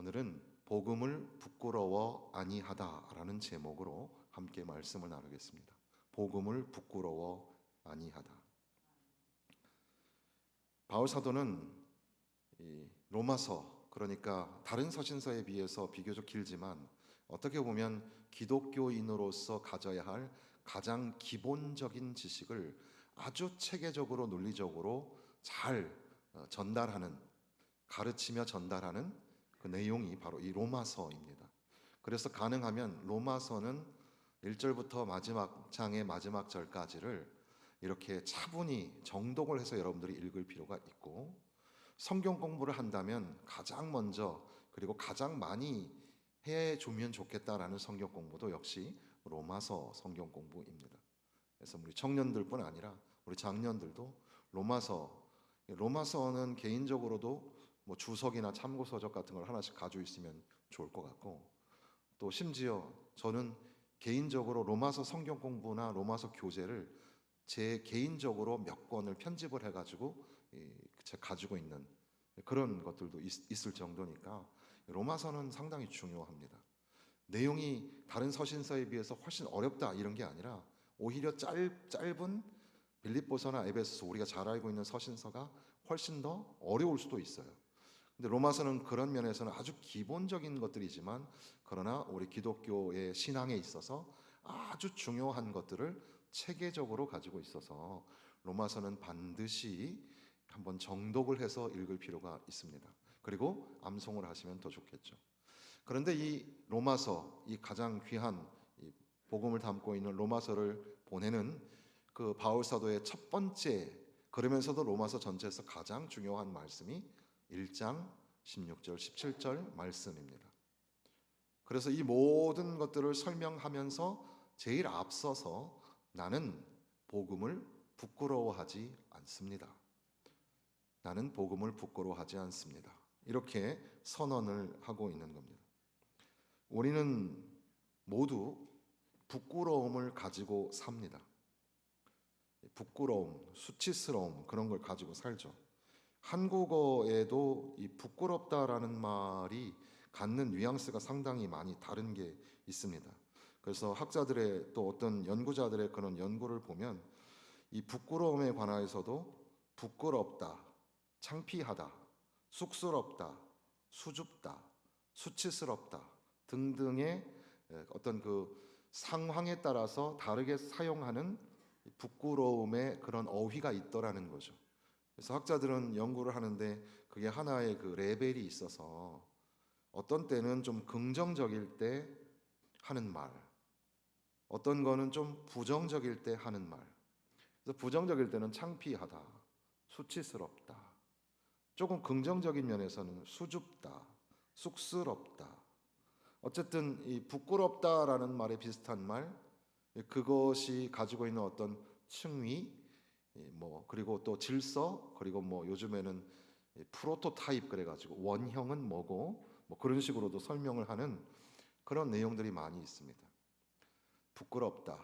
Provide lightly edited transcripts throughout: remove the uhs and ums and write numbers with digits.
오늘은 복음을 부끄러워 아니하다라는 제목으로 함께 말씀을 나누겠습니다. 복음을 부끄러워 아니하다. 바울 사도는 이 로마서, 그러니까 다른 서신서에 비해서 비교적 길지만 어떻게 보면 기독교인으로서 가져야 할 가장 기본적인 지식을 아주 체계적으로 논리적으로 잘 전달하는, 가르치며 전달하는 그 내용이 바로 이 로마서입니다. 그래서 가능하면 로마서는 1절부터 마지막 장의 마지막 절까지를 이렇게 차분히 정독을 해서 여러분들이 읽을 필요가 있고, 성경 공부를 한다면 가장 먼저 그리고 가장 많이 해주면 좋겠다라는 성경 공부도 역시 로마서 성경 공부입니다. 그래서 우리 청년들뿐 아니라 우리 장년들도 로마서는 개인적으로도 뭐 주석이나 참고서적 같은 걸 하나씩 가지고 있으면 좋을 것 같고, 또 심지어 저는 개인적으로 로마서 성경 공부나 로마서 교재를 제 개인적으로 몇 권을 편집을 해가지고 제가 가지고 있는 그런 것들도 있을 정도니까 로마서는 상당히 중요합니다. 내용이 다른 서신서에 비해서 훨씬 어렵다 이런 게 아니라 오히려 짧은 빌립보서나 에베소서, 우리가 잘 알고 있는 서신서가 훨씬 더 어려울 수도 있어요. 근데 로마서는 그런 면에서는 아주 기본적인 것들이지만, 그러나 우리 기독교의 신앙에 있어서 아주 중요한 것들을 체계적으로 가지고 있어서 로마서는 반드시 한번 정독을 해서 읽을 필요가 있습니다. 그리고 암송을 하시면 더 좋겠죠. 그런데 이 로마서, 이 가장 귀한 이 복음을 담고 있는 로마서를 보내는 그 바울 사도의 첫 번째, 그러면서도 로마서 전체에서 가장 중요한 말씀이 1장 16절 17절 말씀입니다. 그래서 이 모든 것들을 설명하면서 제일 앞서서 나는 복음을 부끄러워하지 않습니다. 나는 복음을 부끄러워하지 않습니다. 이렇게 선언을 하고 있는 겁니다. 우리는 모두 부끄러움을 가지고 삽니다. 부끄러움, 수치스러움, 그런 걸 가지고 살죠. 한국어에도 이 부끄럽다라는 말이 갖는 뉘앙스가 상당히 많이 다른 게 있습니다. 그래서 학자들의, 또 어떤 연구자들의 그런 연구를 보면 이 부끄러움에 관하여서도 부끄럽다, 창피하다, 쑥스럽다, 수줍다, 수치스럽다 등등의 어떤 그 상황에 따라서 다르게 사용하는 부끄러움의 그런 어휘가 있더라는 거죠. 그래서 학자들은 연구를 하는데 그게 하나의 그 레벨이 있어서 어떤 때는 좀 긍정적일 때 하는 말, 어떤 거는 좀 부정적일 때 하는 말. 그래서 부정적일 때는 창피하다, 수치스럽다, 조금 긍정적인 면에서는 수줍다, 쑥스럽다. 어쨌든 이 부끄럽다라는 말에 비슷한 말, 그것이 가지고 있는 어떤 층위, 뭐 그리고 또 질서, 그리고 뭐 요즘에는 프로토타입 그래가지고 원형은 뭐고 뭐 그런 식으로도 설명을 하는 그런 내용들이 많이 있습니다. 부끄럽다.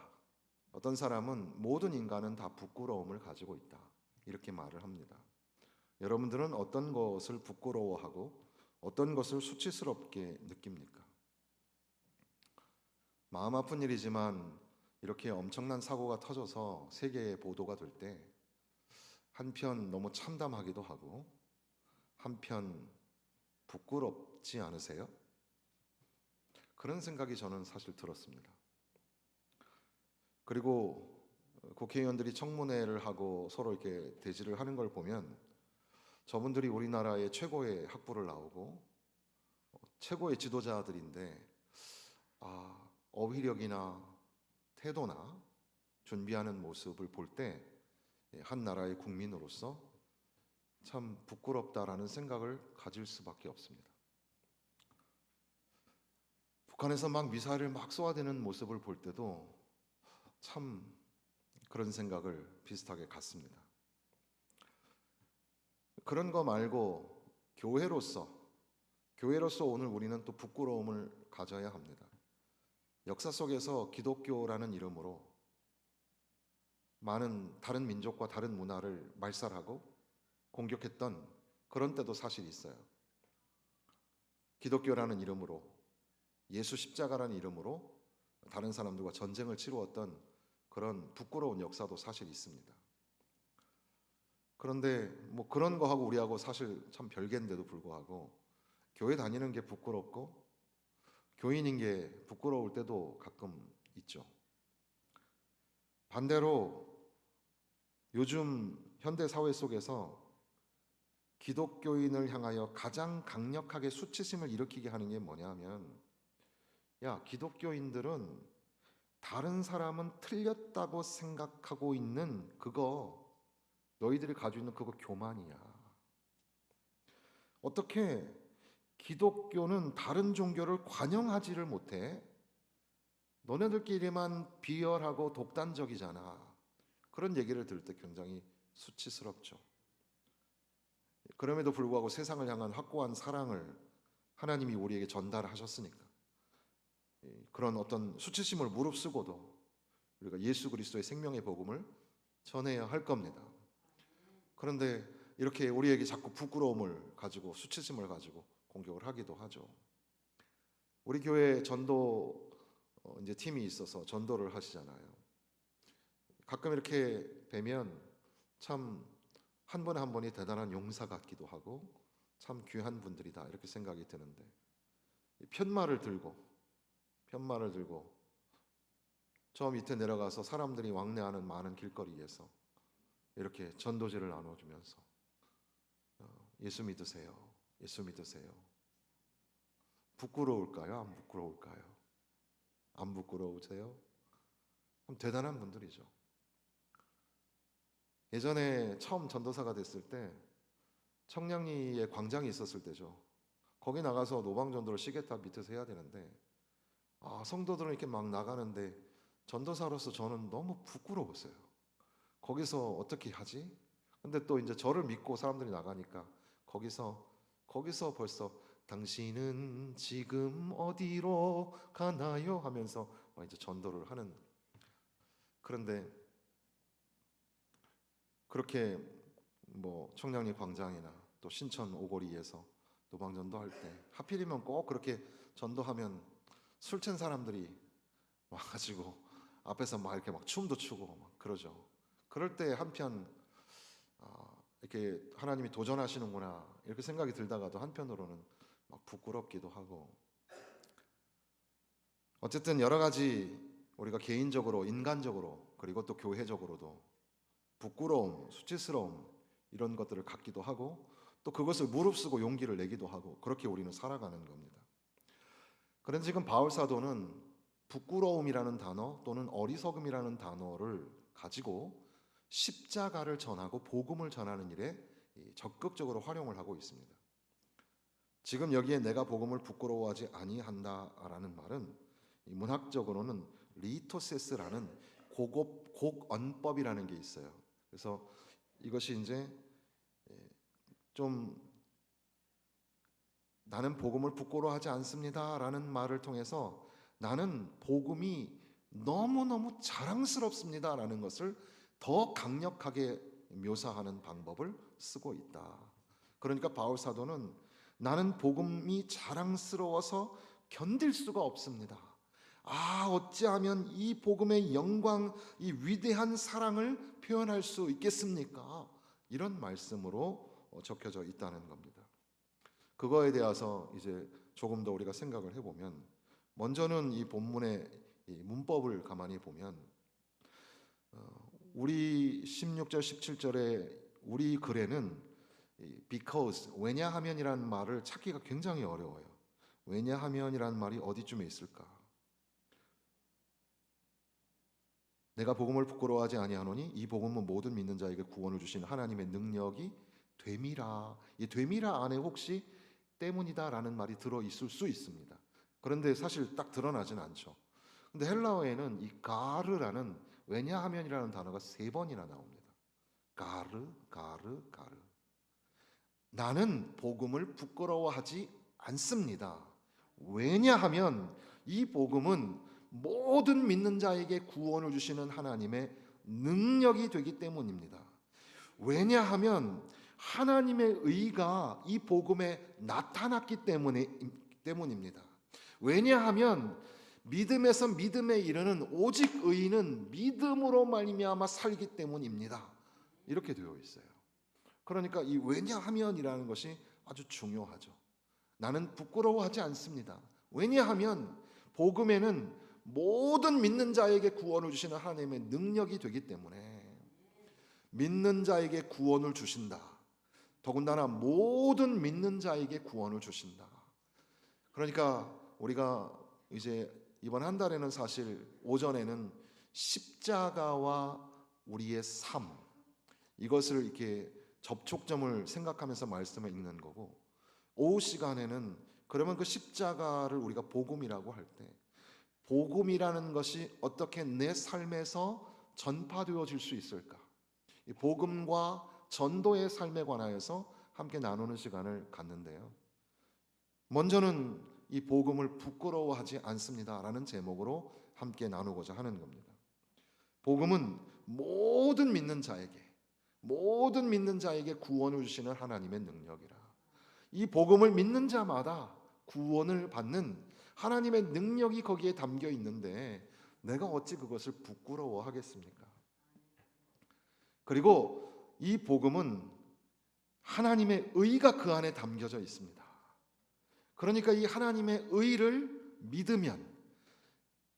어떤 사람은 모든 인간은 다 부끄러움을 가지고 있다, 이렇게 말을 합니다. 여러분들은 어떤 것을 부끄러워하고 어떤 것을 수치스럽게 느낍니까? 마음 아픈 일이지만 이렇게 엄청난 사고가 터져서 세계에 보도가 될 때 한편 너무 참담하기도 하고 한편 부끄럽지 않으세요? 그런 생각이 저는 사실 들었습니다. 그리고 국회의원들이 청문회를 하고 서로 이렇게 대질을 하는 걸 보면 저분들이 우리나라의 최고의 학부를 나오고 최고의 지도자들인데 어휘력이나 태도나 준비하는 모습을 볼 때 한 나라의 국민으로서 참 부끄럽다라는 생각을 가질 수밖에 없습니다. 북한에서 막 미사일을 막 쏘아대는 모습을 볼 때도 참 그런 생각을 비슷하게 갖습니다. 그런 거 말고 교회로서 오늘 우리는 또 부끄러움을 가져야 합니다. 역사 속에서 기독교라는 이름으로 많은 다른 민족과 다른 문화를 말살하고 공격했던 그런 때도 사실 있어요. 기독교라는 이름으로, 예수 십자가라는 이름으로 다른 사람들과 전쟁을 치루었던 그런 부끄러운 역사도 사실 있습니다. 그런데 뭐 그런 거하고 우리하고 사실 참 별개인데도 불구하고 교회 다니는 게 부끄럽고 교인인 게 부끄러울 때도 가끔 있죠. 반대로 요즘 현대 사회 속에서 기독교인을 향하여 가장 강력하게 수치심을 일으키게 하는 게 뭐냐 하면, 야, 기독교인들은 다른 사람은 틀렸다고 생각하고 있는 그거, 너희들이 가지고 있는 그거 교만이야. 어떻게 기독교는 다른 종교를 관영하지를 못해? 너네들끼리만 비열하고 독단적이잖아. 그런 얘기를 들을 때 굉장히 수치스럽죠. 그럼에도 불구하고 세상을 향한 확고한 사랑을 하나님이 우리에게 전달하셨으니까 그런 어떤 수치심을 무릅쓰고도 우리가 예수 그리스도의 생명의 복음을 전해야 할 겁니다. 그런데 이렇게 우리에게 자꾸 부끄러움을 가지고 수치심을 가지고 공격을 하기도 하죠. 우리 교회 전도 이제 팀이 있어서 전도를 하시잖아요. 가끔 이렇게 뵈면 참 한 분에 한 분이 대단한 용사 같기도 하고 참 귀한 분들이다 이렇게 생각이 드는데, 편말을 들고 저 밑에 내려가서 사람들이 왕래하는 많은 길거리에서 이렇게 전도지를 나눠주면서 예수 믿으세요, 예수 믿으세요. 부끄러울까요? 안 부끄러울까요? 안 부끄러우세요? 참 대단한 분들이죠. 예전에 처음 전도사가 됐을 때 청량리에 광장이 있었을 때죠. 거기 나가서 노방전도를 시계탑 밑에서 해야 되는데 성도들은 이렇게 막 나가는데 전도사로서 저는 너무 부끄러웠어요. 거기서 어떻게 하지? 근데 또 이제 저를 믿고 사람들이 나가니까 거기서 벌써 당신은 지금 어디로 가나요? 하면서 막 이제 전도를 하는. 그런데 그렇게 뭐 청량리 광장이나 또 신천 오거리에서 노방전도 할 때 하필이면 꼭 그렇게 전도하면 술 취한 사람들이 와가지고 앞에서 막 이렇게 막 춤도 추고 막 그러죠. 그럴 때 한편 이렇게 하나님이 도전하시는구나 이렇게 생각이 들다가도 한편으로는 막 부끄럽기도 하고, 어쨌든 여러 가지 우리가 개인적으로, 인간적으로, 그리고 또 교회적으로도 부끄러움, 수치스러움 이런 것들을 갖기도 하고 또 그것을 무릅쓰고 용기를 내기도 하고 그렇게 우리는 살아가는 겁니다. 그런데 지금 바울 사도는 부끄러움이라는 단어 또는 어리석음이라는 단어를 가지고 십자가를 전하고 복음을 전하는 일에 적극적으로 활용을 하고 있습니다. 지금 여기에 내가 복음을 부끄러워하지 아니한다라는 말은 문학적으로는 리토세스라는 곡언법이라는 게 있어요. 그래서 이것이 이제 좀 나는 복음을 부끄러워하지 않습니다라는 말을 통해서 나는 복음이 너무너무 자랑스럽습니다라는 것을 더 강력하게 묘사하는 방법을 쓰고 있다. 그러니까 바울 사도는 나는 복음이 자랑스러워서 견딜 수가 없습니다. 어찌하면 이 복음의 영광, 이 위대한 사랑을 표현할 수 있겠습니까? 이런 말씀으로 적혀져 있다는 겁니다. 그거에 대해서 이제 조금 더 우리가 생각을 해보면, 먼저는 이 본문의 이 문법을 가만히 보면 우리 16절 17절에 우리 글에는 because, 왜냐하면이라는 말을 찾기가 굉장히 어려워요. 왜냐하면이라는 말이 어디쯤에 있을까? 내가 복음을 부끄러워하지 아니하노니 이 복음은 모든 믿는 자에게 구원을 주신 하나님의 능력이 됨이라. 이 됨이라 안에 혹시 때문이다라는 말이 들어 있을 수 있습니다. 그런데 사실 딱 드러나진 않죠. 근데 헬라어에는 이 가르라는 왜냐하면이라는 단어가 3번이나 나옵니다. 가르. 나는 복음을 부끄러워하지 않습니다. 왜냐하면 이 복음은 모든 믿는 자에게 구원을 주시는 하나님의 능력이 되기 때문입니다. 왜냐하면 하나님의 의가 이 복음에 나타났기 때문입니다. 왜냐하면 믿음에서 믿음에 이르는 오직 의인은 믿음으로 말미암아 살기 때문입니다. 이렇게 되어 있어요. 그러니까 이 왜냐하면이라는 것이 아주 중요하죠. 나는 부끄러워하지 않습니다. 왜냐하면 복음에는 모든 믿는 자에게 구원을 주시는 하나님의 능력이 되기 때문에 믿는 자에게 구원을 주신다. 더군다나 모든 믿는 자에게 구원을 주신다. 그러니까 우리가 이제 이번 한 달에는 사실 오전에는 십자가와 우리의 삶, 이것을 이렇게 접촉점을 생각하면서 말씀을 읽는 거고, 오후 시간에는 그러면 그 십자가를 우리가 복음이라고 할 때 복음이라는 것이 어떻게 내 삶에서 전파되어질 수 있을까? 이 복음과 전도의 삶에 관하여서 함께 나누는 시간을 갖는데요. 먼저는 이 복음을 부끄러워하지 않습니다라는 제목으로 함께 나누고자 하는 겁니다. 복음은 모든 믿는 자에게 구원을 주시는 하나님의 능력이라. 이 복음을 믿는 자마다 구원을 받는 하나님의 능력이 거기에 담겨 있는데 내가 어찌 그것을 부끄러워하겠습니까? 그리고 이 복음은 하나님의 의가 그 안에 담겨져 있습니다. 그러니까 이 하나님의 의를 믿으면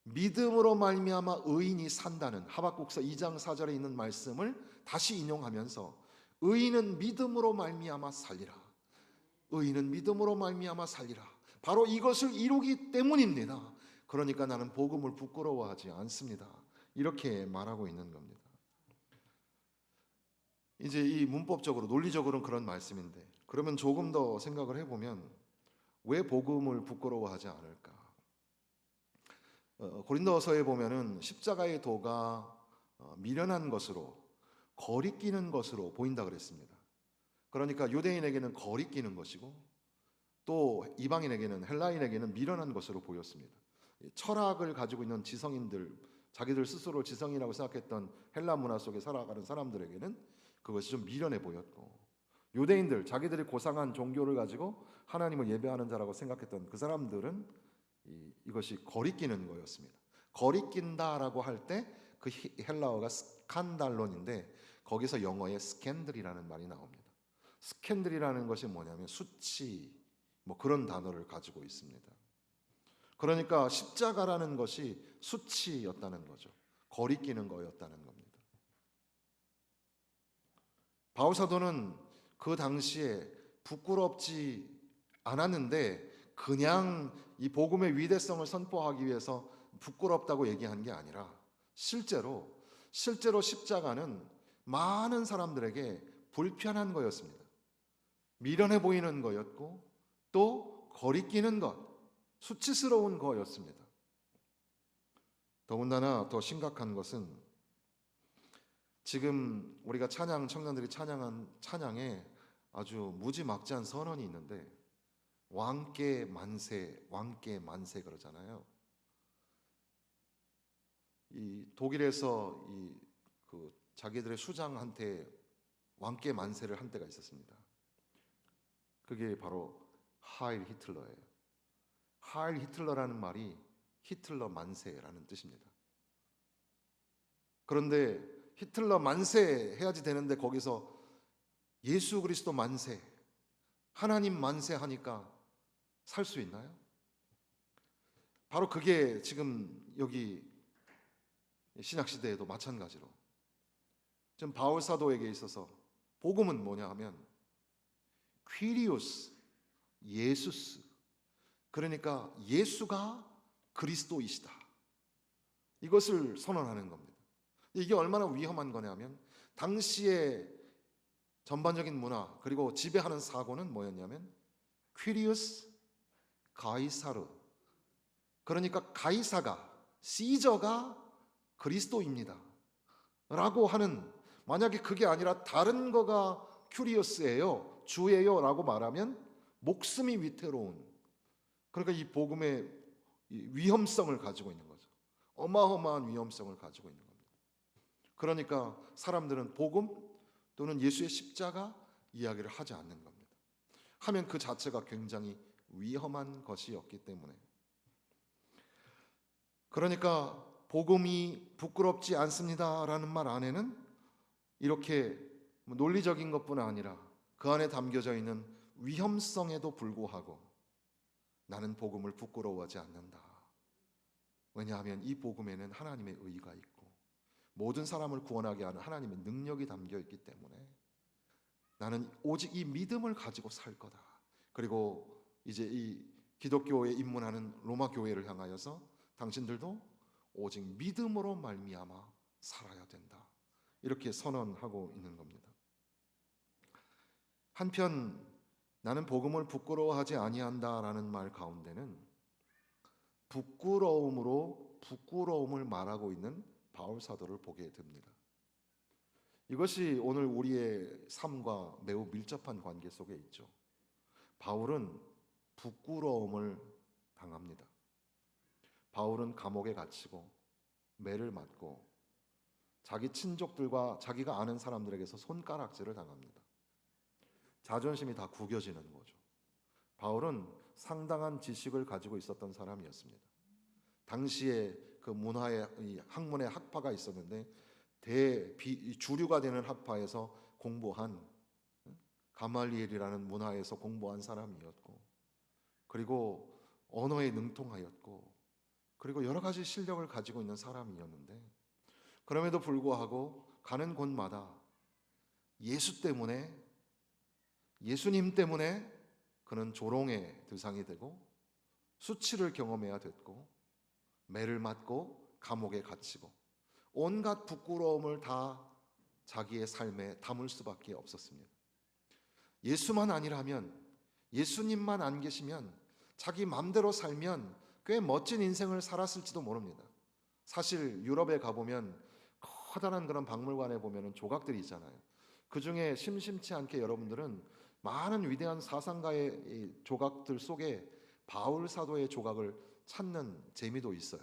믿음으로 말미암아 의인이 산다는 하박국서 2장 4절에 있는 말씀을 다시 인용하면서 의인은 믿음으로 말미암아 살리라. 의인은 믿음으로 말미암아 살리라. 바로 이것을 이루기 때문입니다. 그러니까 나는 복음을 부끄러워하지 않습니다. 이렇게 말하고 있는 겁니다. 이제 이 문법적으로 논리적으로는 그런 말씀인데 그러면 조금 더 생각을 해보면 왜 복음을 부끄러워하지 않을까? 고린도서에 보면은 십자가의 도가 미련한 것으로 거리끼는 것으로 보인다 그랬습니다. 그러니까 유대인에게는 거리끼는 것이고 또 이방인에게는 헬라인에게는 미련한 것으로 보였습니다. 철학을 가지고 있는 지성인들, 자기들 스스로 지성이라고 생각했던 헬라 문화 속에 살아가는 사람들에게는 그것이 좀 미련해 보였고, 유대인들 자기들이 고상한 종교를 가지고 하나님을 예배하는 자라고 생각했던 그 사람들은 이것이 거리끼는 거였습니다. 거리낀다라고 할 때 그 헬라어가 스칸달론인데 거기서 영어에 스캔들이라는 말이 나옵니다. 스캔들이라는 것이 뭐냐면 수치, 뭐 그런 단어를 가지고 있습니다. 그러니까 십자가라는 것이 수치였다는 거죠. 거리끼는 거였다는 겁니다. 바울 사도는 그 당시에 부끄럽지 않았는데 그냥 이 복음의 위대성을 선포하기 위해서 부끄럽다고 얘기한 게 아니라 실제로 십자가는 많은 사람들에게 불편한 거였습니다. 미련해 보이는 거였고 또 거리끼는 것, 수치스러운 거였습니다. 더군다나 더 심각한 것은 지금 우리가 청년들이 찬양한 찬양에 아주 무지막지한 선언이 있는데 왕께 만세, 왕께 만세 그러잖아요. 이 독일에서 그 자기들의 수장한테 왕께 만세를 한 때가 있었습니다. 그게 바로 하일 히틀러예요. 하일 히틀러라는 말이 히틀러 만세라는 뜻입니다. 그런데 히틀러 만세 해야지 되는데 거기서 예수 그리스도 만세, 하나님 만세 하니까 살 수 있나요? 바로 그게 지금 여기 신약시대에도 마찬가지로 지금 바울 사도에게 있어서 복음은 뭐냐 하면 퀴리오스, 예수스, 그러니까 예수가 그리스도이시다, 이것을 선언하는 겁니다. 이게 얼마나 위험한 거냐면 당시의 전반적인 문화 그리고 지배하는 사고는 뭐였냐면 퀴리오스 가이사르, 그러니까 가이사가, 시저가 그리스도입니다 라고 하는, 만약에 그게 아니라 다른 거가 큐리오스예요, 주예요 라고 말하면 목숨이 위태로운, 그러니까 이 복음의 위험성을 가지고 있는 거죠. 어마어마한 위험성을 가지고 있는 겁니다. 그러니까 사람들은 복음 또는 예수의 십자가 이야기를 하지 않는 겁니다. 하면 그 자체가 굉장히 위험한 것이었기 때문에. 그러니까 복음이 부끄럽지 않습니다라는 말 안에는 이렇게 논리적인 것뿐 아니라 그 안에 담겨져 있는 위험성에도 불구하고 나는 복음을 부끄러워하지 않는다. 왜냐하면 이 복음에는 하나님의 의가 있고 모든 사람을 구원하게 하는 하나님의 능력이 담겨 있기 때문에 나는 오직 이 믿음을 가지고 살 거다. 그리고 이제 이 기독교에 입문하는 로마 교회를 향하여서 당신들도 오직 믿음으로 말미암아 살아야 된다. 이렇게 선언하고 있는 겁니다. 한편 나는 복음을 부끄러워하지 아니한다라는 말 가운데는 부끄러움으로 부끄러움을 말하고 있는 바울 사도를 보게 됩니다. 이것이 오늘 우리의 삶과 매우 밀접한 관계 속에 있죠. 바울은 부끄러움을 당합니다. 바울은 감옥에 갇히고 매를 맞고 자기 친족들과 자기가 아는 사람들에게서 손가락질을 당합니다. 자존심이 다 구겨지는 거죠. 바울은 상당한 지식을 가지고 있었던 사람이었습니다. 당시에 그 문화의 학문의 학파가 있었는데 주류가 되는 학파에서 공부한 가말리엘이라는 문화에서 공부한 사람이었고 그리고 언어에 능통하였고 그리고 여러 가지 실력을 가지고 있는 사람이었는데 그럼에도 불구하고 가는 곳마다 예수님 때문에 그는 조롱의 대상이 되고 수치를 경험해야 됐고 매를 맞고 감옥에 갇히고 온갖 부끄러움을 다 자기의 삶에 담을 수밖에 없었습니다. 예수만 아니라면 예수님만 안 계시면 자기 마음대로 살면 꽤 멋진 인생을 살았을지도 모릅니다. 사실 유럽에 가보면 커다란 그런 박물관에 보면 조각들이 있잖아요. 그 중에 심심치 않게 여러분들은 많은 위대한 사상가의 조각들 속에 바울 사도의 조각을 찾는 재미도 있어요.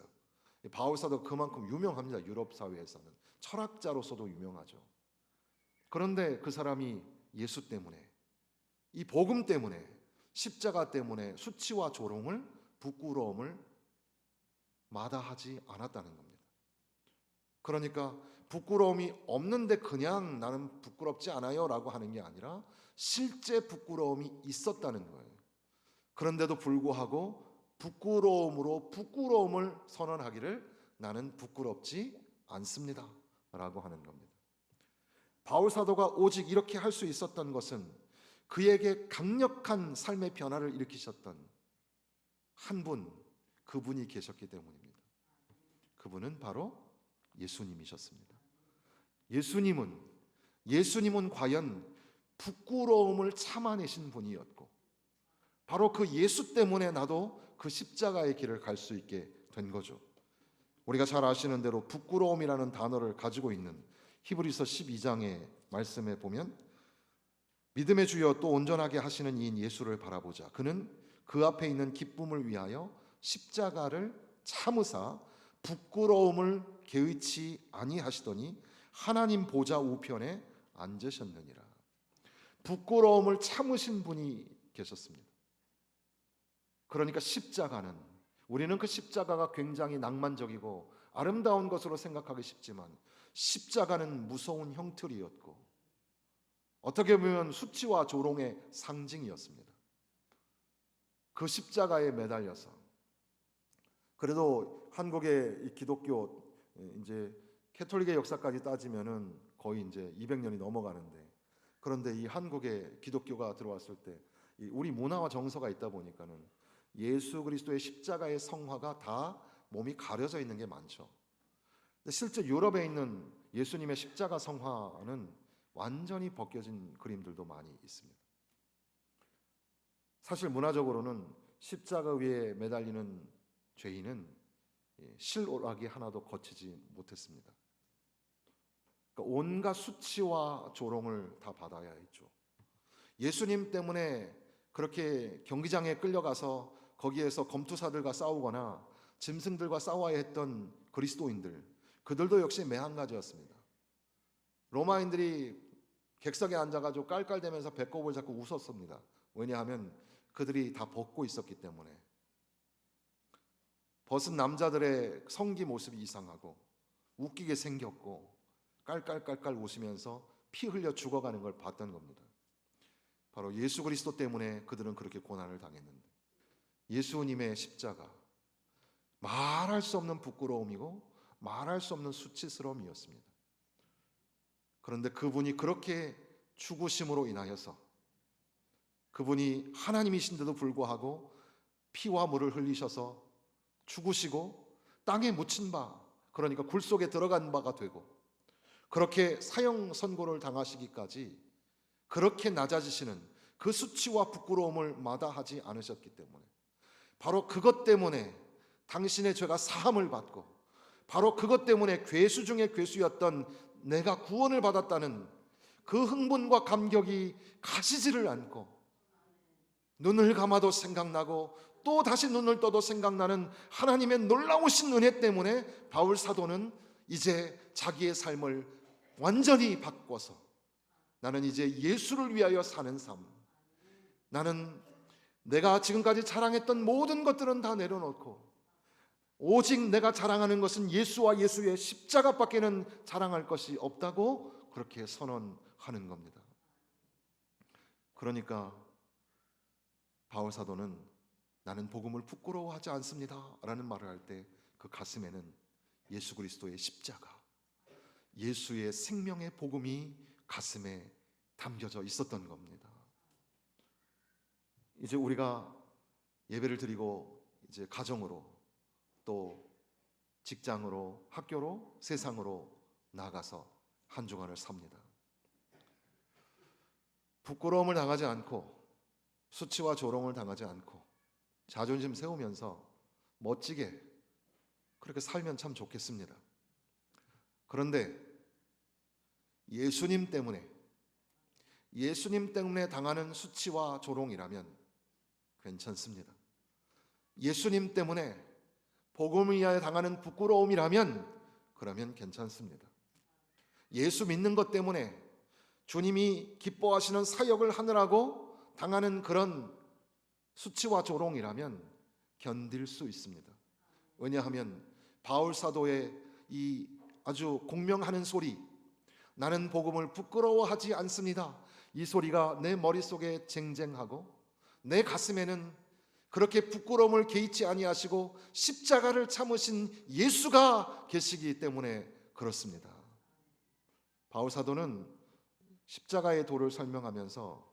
바울 사도가 그만큼 유명합니다. 유럽 사회에서는 철학자로서도 유명하죠. 그런데 그 사람이 예수 때문에 이 복음 때문에 십자가 때문에 수치와 조롱을 부끄러움을 마다하지 않았다는 겁니다. 그러니까 부끄러움이 없는데 그냥 나는 부끄럽지 않아요 라고 하는 게 아니라 실제 부끄러움이 있었다는 거예요. 그런데도 불구하고 부끄러움으로 부끄러움을 선언하기를 나는 부끄럽지 않습니다 라고 하는 겁니다. 바울 사도가 오직 이렇게 할 수 있었던 것은 그에게 강력한 삶의 변화를 일으키셨던 한 분, 그분이 계셨기 때문입니다. 그분은 바로 예수님이셨습니다. 예수님은 과연 부끄러움을 참아내신 분이었고 바로 그 예수 때문에 나도 그 십자가의 길을 갈 수 있게 된 거죠. 우리가 잘 아시는 대로 부끄러움이라는 단어를 가지고 있는 히브리서 12장의 말씀에 보면 믿음의 주여 또 온전하게 하시는 이인 예수를 바라보자. 그는 그 앞에 있는 기쁨을 위하여 십자가를 참으사 부끄러움을 개의치 아니하시더니 하나님 보좌 우편에 앉으셨느니라. 부끄러움을 참으신 분이 계셨습니다. 그러니까 우리는 그 십자가가 굉장히 낭만적이고 아름다운 것으로 생각하기 쉽지만 십자가는 무서운 형틀이었고 어떻게 보면 수치와 조롱의 상징이었습니다. 그 십자가에 매달려서 그래도 한국의 기독교 이제 캐톨릭의 역사까지 따지면은 거의 이제 200년이 넘어가는데 그런데 이 한국에 기독교가 들어왔을 때 우리 문화와 정서가 있다 보니까는 예수 그리스도의 십자가의 성화가 다 몸이 가려져 있는 게 많죠. 근데 실제 유럽에 있는 예수님의 십자가 성화는 완전히 벗겨진 그림들도 많이 있습니다. 사실 문화적으로는 십자가 위에 매달리는 죄인은 실오라기 하나도 거치지 못했습니다. 그러니까 온갖 수치와 조롱을 다 받아야 했죠. 예수님 때문에 그렇게 경기장에 끌려가서 거기에서 검투사들과 싸우거나 짐승들과 싸워야 했던 그리스도인들, 그들도 역시 매한가지였습니다. 로마인들이 객석에 앉아가지고 깔깔대면서 배꼽을 잡고 웃었습니다. 왜냐하면 그들이 다 벗고 있었기 때문에 벗은 남자들의 성기 모습이 이상하고 웃기게 생겼고 깔깔깔깔 웃으면서 피 흘려 죽어가는 걸 봤던 겁니다. 바로 예수 그리스도 때문에 그들은 그렇게 고난을 당했는데, 예수님의 십자가, 말할 수 없는 부끄러움이고 말할 수 없는 수치스러움이었습니다. 그런데 그분이 그렇게 죽으심으로 인하여서, 그분이 하나님이신데도 불구하고 피와 물을 흘리셔서 죽으시고 땅에 묻힌 바, 그러니까 굴 속에 들어간 바가 되고 그렇게 사형 선고를 당하시기까지 그렇게 낮아지시는 그 수치와 부끄러움을 마다하지 않으셨기 때문에, 바로 그것 때문에 당신의 죄가 사함을 받고, 바로 그것 때문에 괴수 중에 괴수였던 내가 구원을 받았다는 그 흥분과 감격이 가시지를 않고, 눈을 감아도 생각나고 또 다시 눈을 떠도 생각나는 하나님의 놀라우신 은혜 때문에 바울 사도는 이제 자기의 삶을 완전히 바꿔서, 나는 이제 예수를 위하여 사는 삶, 나는 내가 지금까지 자랑했던 모든 것들은 다 내려놓고 오직 내가 자랑하는 것은 예수와 예수의 십자가밖에는 자랑할 것이 없다고 그렇게 선언하는 겁니다. 그러니까 바울 사도는 나는 복음을 부끄러워하지 않습니다 라는 말을 할 때 그 가슴에는 예수 그리스도의 십자가, 예수의 생명의 복음이 가슴에 담겨져 있었던 겁니다. 이제 우리가 예배를 드리고 이제 가정으로, 또 직장으로, 학교로, 세상으로 나가서 한 주간을 삽니다. 부끄러움을 당하지 않고 수치와 조롱을 당하지 않고 자존심 세우면서 멋지게 그렇게 살면 참 좋겠습니다. 그런데 예수님 때문에 당하는 수치와 조롱이라면 괜찮습니다. 예수님 때문에 복음을 위하여 당하는 부끄러움이라면 그러면 괜찮습니다. 예수 믿는 것 때문에 주님이 기뻐하시는 사역을 하느라고 당하는 그런 수치와 조롱이라면 견딜 수 있습니다. 왜냐하면 바울 사도의 이 아주 공명하는 소리, 나는 복음을 부끄러워하지 않습니다, 이 소리가 내 머릿속에 쟁쟁하고 내 가슴에는 그렇게 부끄러움을 개의치 아니하시고 십자가를 참으신 예수가 계시기 때문에 그렇습니다. 바울 사도는 십자가의 도를 설명하면서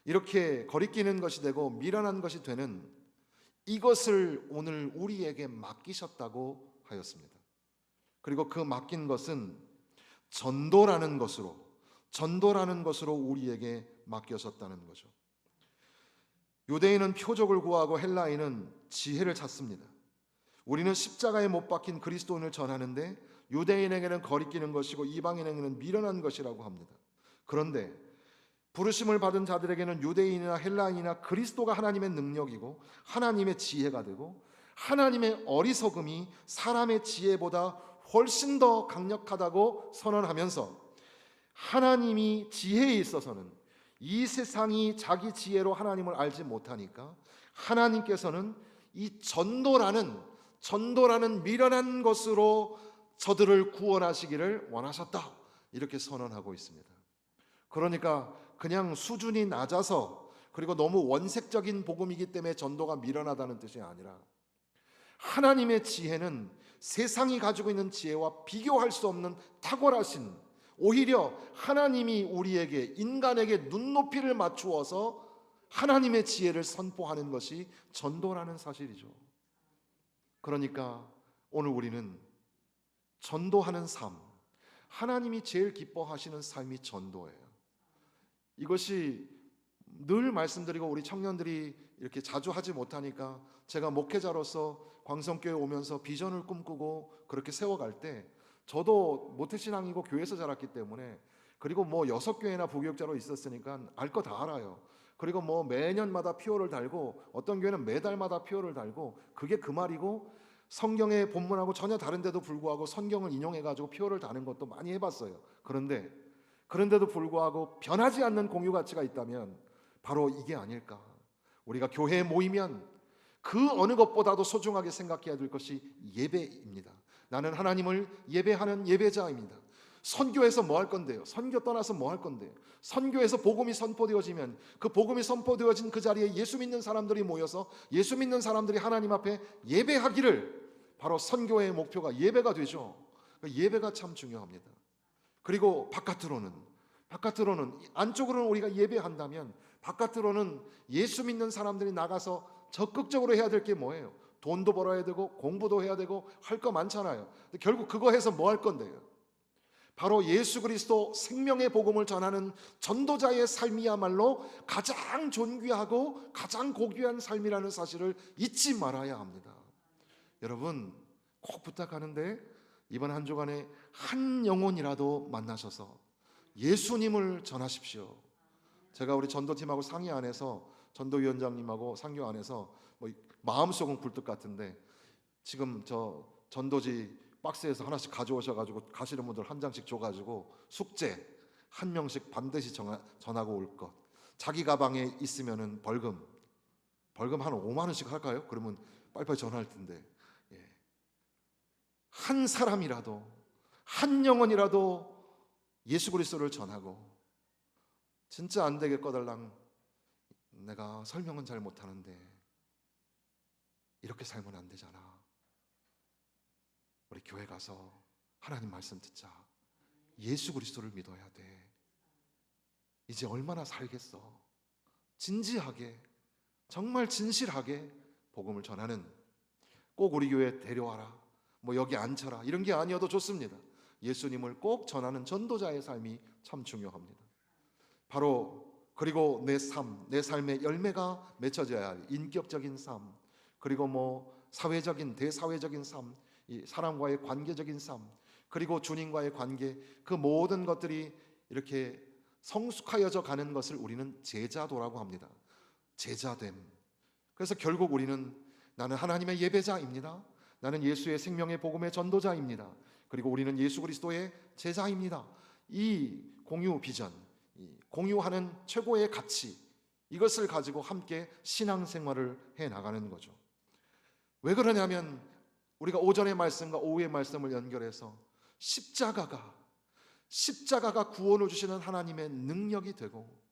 이렇게 거리끼는 것이 되고 미련한 것이 되는 이것을 오늘 우리에게 맡기셨다고 하였습니다. 그리고 그 맡긴 것은 전도라는 것으로 우리에게 맡겨졌다는 거죠. 유대인은 표적을 구하고 헬라인은 지혜를 찾습니다. 우리는 십자가에 못 박힌 그리스도인을 전하는데 유대인에게는 거리끼는 것이고 이방인에게는 미련한 것이라고 합니다. 그런데 부르심을 받은 자들에게는 유대인이나 헬라인이나 그리스도가 하나님의 능력이고 하나님의 지혜가 되고, 하나님의 어리석음이 사람의 지혜보다 훨씬 더 강력하다고 선언하면서, 하나님이 지혜에 있어서는 이 세상이 자기 지혜로 하나님을 알지 못하니까 하나님께서는 이 전도라는 미련한 것으로 저들을 구원하시기를 원하셨다, 이렇게 선언하고 있습니다. 그러니까 그냥 수준이 낮아서, 그리고 너무 원색적인 복음이기 때문에 전도가 미련하다는 뜻이 아니라, 하나님의 지혜는 세상이 가지고 있는 지혜와 비교할 수 없는 탁월하신, 오히려 하나님이 우리에게, 인간에게 눈높이를 맞추어서 하나님의 지혜를 선포하는 것이 전도라는 사실이죠. 그러니까 오늘 우리는 전도하는 삶, 하나님이 제일 기뻐하시는 삶이 전도예요. 이것이 늘 말씀드리고 우리 청년들이 이렇게 자주 하지 못하니까, 제가 목회자로서 광성교회 오면서 비전을 꿈꾸고 그렇게 세워갈 때, 저도 모태신앙이고 교회에서 자랐기 때문에, 그리고 뭐 6교회나 부교육자로 있었으니까 알 거 다 알아요. 그리고 뭐 매년마다 피오를 달고, 어떤 교회는 매달마다 피오를 달고, 그게 그 말이고, 성경의 본문하고 전혀 다른데도 불구하고 성경을 인용해가지고 피오를 다는 것도 많이 해봤어요. 그런데도 불구하고 변하지 않는 공유 가치가 있다면 바로 이게 아닐까. 우리가 교회에 모이면 그 어느 것보다도 소중하게 생각해야 될 것이 예배입니다. 나는 하나님을 예배하는 예배자입니다. 선교에서 뭐 할 건데요? 선교 떠나서 뭐 할 건데요? 선교에서 복음이 선포되어지면 그 복음이 선포되어진 그 자리에 예수 믿는 사람들이 모여서 예수 믿는 사람들이 하나님 앞에 예배하기를, 바로 선교의 목표가 예배가 되죠. 예배가 참 중요합니다. 그리고 바깥으로는 안쪽으로는 우리가 예배한다면 바깥으로는 예수 믿는 사람들이 나가서 적극적으로 해야 될 게 뭐예요? 돈도 벌어야 되고 공부도 해야 되고 할 거 많잖아요. 결국 그거 해서 뭐 할 건데요? 바로 예수 그리스도 생명의 복음을 전하는 전도자의 삶이야말로 가장 존귀하고 가장 고귀한 삶이라는 사실을 잊지 말아야 합니다. 여러분, 꼭 부탁하는데 이번 한 주간에 한 영혼이라도 만나셔서 예수님을 전하십시오. 제가 우리 전도팀하고 상의 안에서, 전도위원장님하고 상교 안에서 뭐 마음속은 굴뚝 같은데 지금 저 전도지 박스에서 하나씩 가져오셔가지고 가시는 분들 한 장씩 줘가지고 숙제 한 명씩 반드시 전하고 올 것. 자기 가방에 있으면은 벌금 한 5만 원씩 할까요? 그러면 빨리빨리 전할 텐데. 한 사람이라도, 한 영혼이라도 예수 그리스도를 전하고, 진짜 안 되겠거들랑 내가 설명은 잘 못하는데 이렇게 살면 안 되잖아. 우리 교회 가서 하나님 말씀 듣자. 예수 그리스도를 믿어야 돼. 이제 얼마나 살겠어. 진지하게, 정말 진실하게 복음을 전하는, 꼭 우리 교회에 데려와라, 뭐 여기 앉혀라, 이런 게 아니어도 좋습니다. 예수님을 꼭 전하는 전도자의 삶이 참 중요합니다. 바로 그리고 내 삶의 열매가 맺혀져야 할 인격적인 삶, 그리고 뭐 사회적인, 대사회적인 삶, 이 사람과의 관계적인 삶, 그리고 주님과의 관계, 그 모든 것들이 이렇게 성숙하여져 가는 것을 우리는 제자도라고 합니다. 제자됨. 그래서 결국 우리는 나는 하나님의 예배자입니다. 나는 예수의 생명의 복음의 전도자입니다. 그리고 우리는 예수 그리스도의 제자입니다. 이 공유 비전, 이 공유하는 최고의 가치, 이것을 가지고 함께 신앙생활을 해나가는 거죠. 왜 그러냐면 우리가 오전의 말씀과 오후의 말씀을 연결해서 십자가가 구원을 주시는 하나님의 능력이 되고,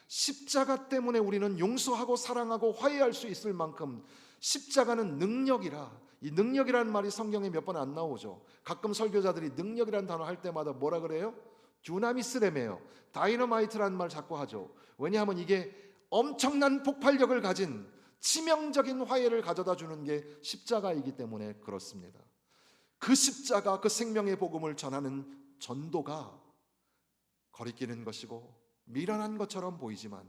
십자가 때문에 우리는 용서하고 사랑하고 화해할 수 있을 만큼 십자가는 능력이라, 이 능력이라는 말이 성경에 몇 번 안 나오죠. 가끔 설교자들이 능력이라는 단어 할 때마다 뭐라 그래요? 듀나미스레메요, 다이너마이트라는 말 자꾸 하죠. 왜냐하면 이게 엄청난 폭발력을 가진 치명적인 화해를 가져다 주는 게 십자가이기 때문에 그렇습니다. 그 십자가, 그 생명의 복음을 전하는 전도가 거리끼는 것이고 미련한 것처럼 보이지만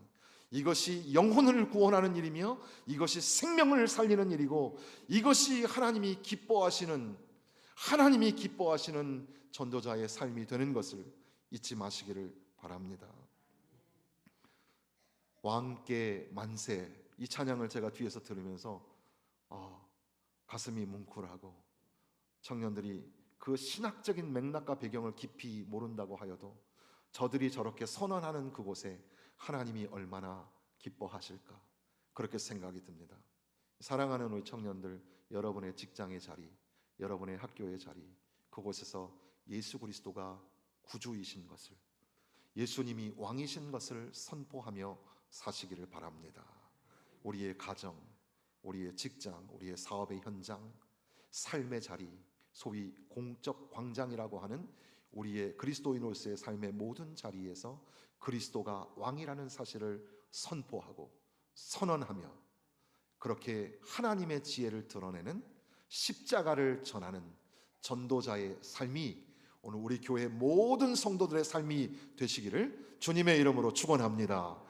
이것이 영혼을 구원하는 일이며 이것이 생명을 살리는 일이고 이것이 하나님이 기뻐하시는 전도자의 삶이 되는 것을 잊지 마시기를 바랍니다. 왕께 만세, 이 찬양을 제가 뒤에서 들으면서 가슴이 뭉클하고, 청년들이 그 신학적인 맥락과 배경을 깊이 모른다고 하여도 저들이 저렇게 선언하는 그곳에 하나님이 얼마나 기뻐하실까, 그렇게 생각이 듭니다. 사랑하는 우리 청년들, 여러분의 직장의 자리, 여러분의 학교의 자리, 그곳에서 예수 그리스도가 구주이신 것을, 예수님이 왕이신 것을 선포하며 사시기를 바랍니다. 우리의 가정, 우리의 직장, 우리의 사업의 현장, 삶의 자리, 소위 공적 광장이라고 하는 우리의 그리스도인으로서의 삶의 모든 자리에서 그리스도가 왕이라는 사실을 선포하고 선언하며, 그렇게 하나님의 지혜를 드러내는 십자가를 전하는 전도자의 삶이 오늘 우리 교회 모든 성도들의 삶이 되시기를 주님의 이름으로 축원합니다.